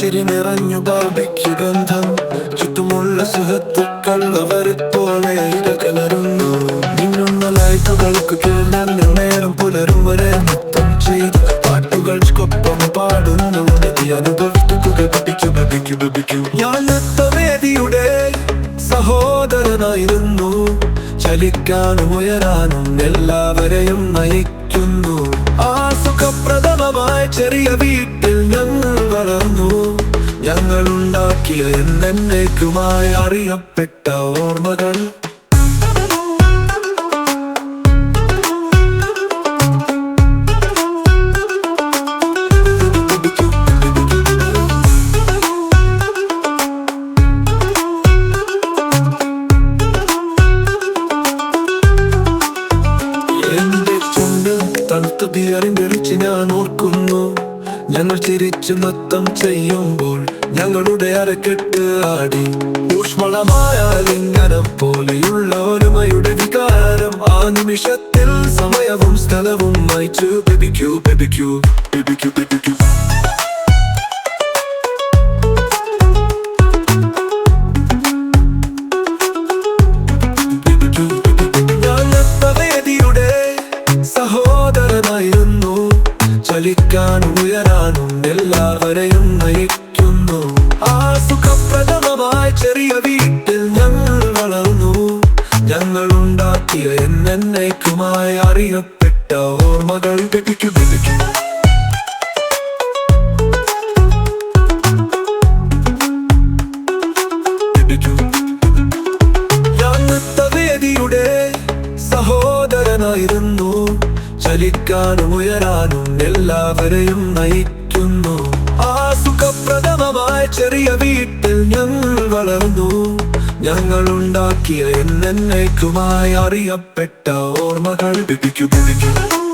ചിരി നിറഞ്ഞു ബാർബിക്യു ഗന്ധം ചുറ്റുമുള്ള സുഹൃത്തുക്കൾ അവരെപ്പോലെ ഇടകലരുന്നു. മിന്നുന്ന ലൈറ്റുകൾക്ക് കീഴിൽ നേരം പുലരും വരെ നൃത്തം ചെയ്ത് പാട്ടുകൾക്കൊപ്പം പാടുന്നു. അനുഭവിച്ചു ഞാൻ നൃത്തവേദിയുടെ സഹോദരനായിരുന്നു. ചലിക്കാനും ഉയരാനും എല്ലാവരെയും നയിക്കുന്നു. ആ സുഖപ്രദമായ ചെറിയ വീട്ടിൽ ഞങ്ങൾ വളർന്നു. ഞങ്ങളുണ്ടാക്കിയ എന്നേക്കുമായി അറിയപ്പെട്ട ഓർമ്മകൾ. തണുത്ത ബിയറിന്റെ രുചി ഞാൻ ഓർക്കുന്നു. ഞങ്ങൾ ചിരിച്ചു നൃത്തം ചെയ്യുമ്പോൾ ഞങ്ങളുടെ അരക്കെട്ട് ആടി. ഊഷ്മളമായ ലിംഗനം പോലെയുള്ള ഒരുമയുടെ വികാരം. ആ നിമിഷത്തിൽ സമയവും സ്ഥലവും മായ്ച്ചു. ബെബിക്യൂ ബെബിക്യൂ ബെബിക്യൂ ബെബിക്യൂ. സഹോദരനായിരുന്നു. ചലിക്കാനും ഉയരാനും എല്ലാവരെയും നയിക്കുന്നു. ആ സുഖപ്രദമായ ചെറിയ വീട്ടിൽ ഞങ്ങൾ വളർന്നു. ഞങ്ങളുണ്ടാക്കിയ എന്നേക്കുമായി അറിയപ്പെട്ട ഓർമ്മകൾ. ബെബിക്യു ബെബിക്യു. ഞാൻ നൃത്തവേദിയുടെ സഹോദരനായിരുന്നു. ചലിക്കാനും ഉയരാനും എല്ലാവരെയും നയിക്കുന്നു. ആ സുഖപ്രദമായ ചെറിയ വീട്ടിൽ ഞങ്ങൾ വളർന്നു. ഞങ്ങളുണ്ടാക്കിയ എന്നേക്കുമായി അറിയപ്പെട്ട ഓർമ്മകൾ. ബെബിക്യു ബെബിക്യു.